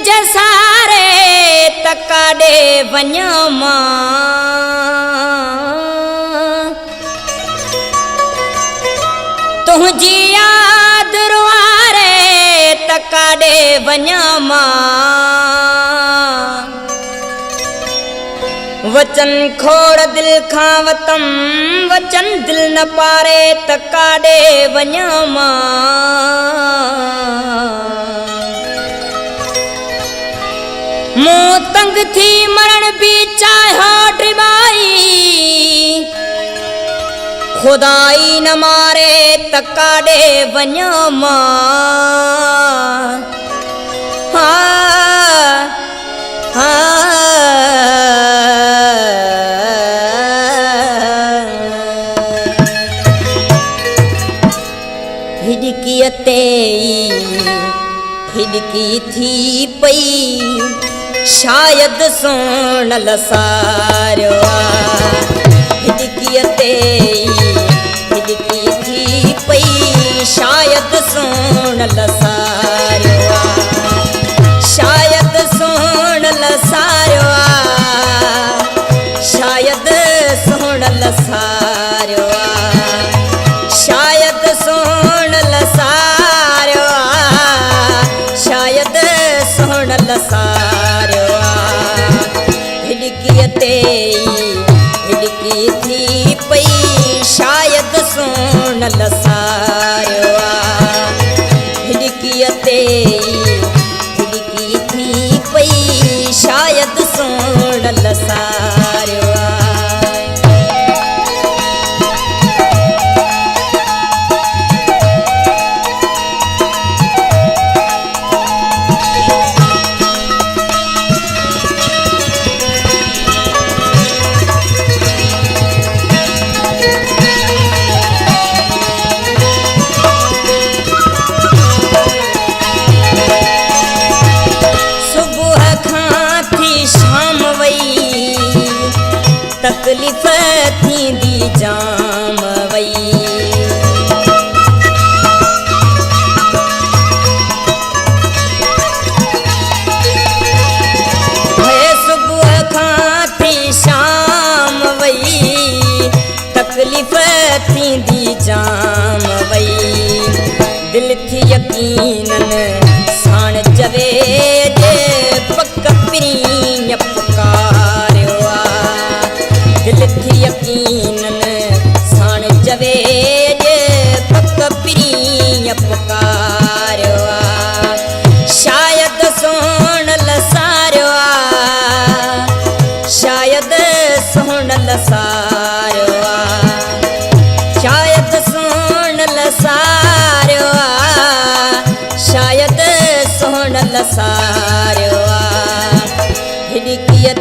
जसारे तकाडे वञां तुझी याद रुआरे तकाडे वञां वचन खोड़ दिल खां वतम वचन दिल न पारे तकाडे वञां मूं तंग थी मरण भी चाहियो ड्रिबाई खुदाई न मारे तकाडे वञां हिडकी हिडकी थी पई शायद सोन लसारो हिडकी हिडकी थी पई शायद सोन लसारो शायद सोन लसारो शायद सोन लसारो शायद सोन लसारो शायद सोन लसारो हिडकी थी पई शायद सोन लसारो हिडकी थी पई शायद सोन लसारो तकलीफ़ थींदी जाम वई सुबुह खां थी शाम वई तकलीफ़ थींदी जाम वई दिल थी यकीनन साण चवे जे पक पिरीं पुकारियो दिल थी यकीनन साण चवे जे पक पिरीं पुकारियो शायद सोन लसारो शायद सोन लसारो शायद सोन लसारो शायद सोन लसारो हिडकी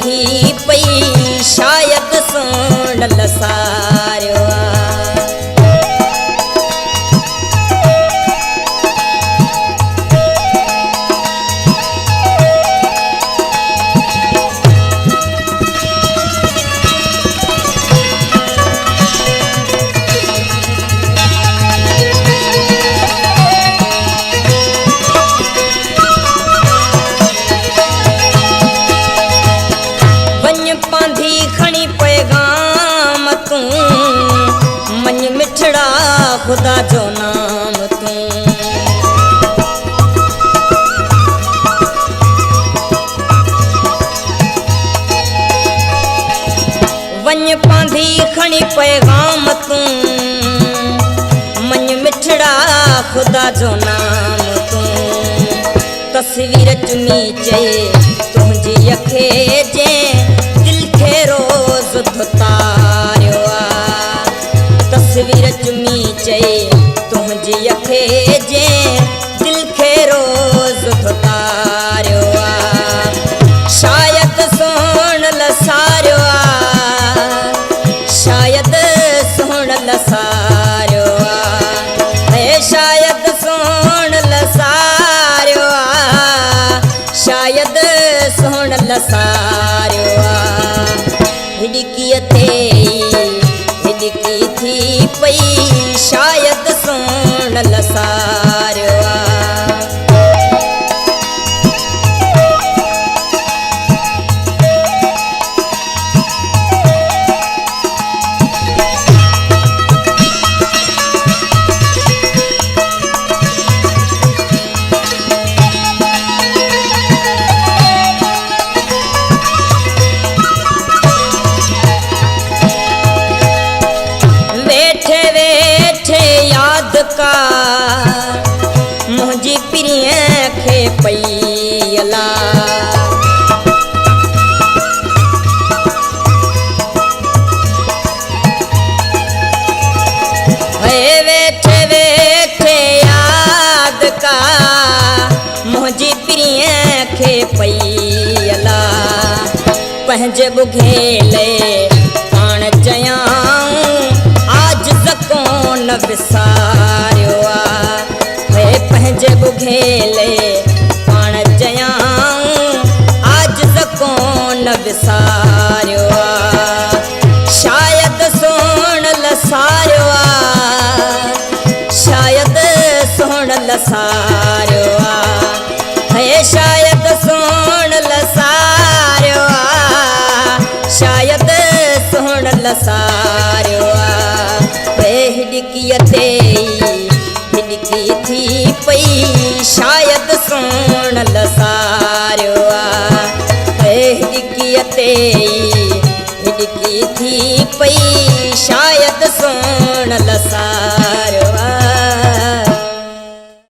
थी पई शायद सोन लसारो पांधी खणी पैगाम तू मन मिठड़ा खुदा जो नाम तू वन पांधी खणी पैगाम तू मन मिठड़ा खुदा जो नाम तू तस्वीर चुनी चे तुझी अखे जे रोज धुतारियो तस्वीर चुमी चई तुझी अखे जे दिल खे रोज धुतारियो शायद सोन लसारो शायद सोन लसारो शायद सोन लसारो शायद सोन लसारो हिडकी थी पई शायद सोन लसारो पंहिंजे बुघेले पाण चयाऊं आज कोन विसारियो आहे। पंहिंजे बुघेले पाण चयाऊं आज कोन विसारियो आहे। शायदि सोण लसारियो आहे, शायदि सोण लसारियो आहे। शायदि सोण लसारियो आहे, शायदि सोण लसारियो आहे। हिॾकीअ ते हिॾकी थी पई शायदि सोण लसारियो आहे। हिॾकीअ ते हिॾकी थी पई शायदि सोण लसारियो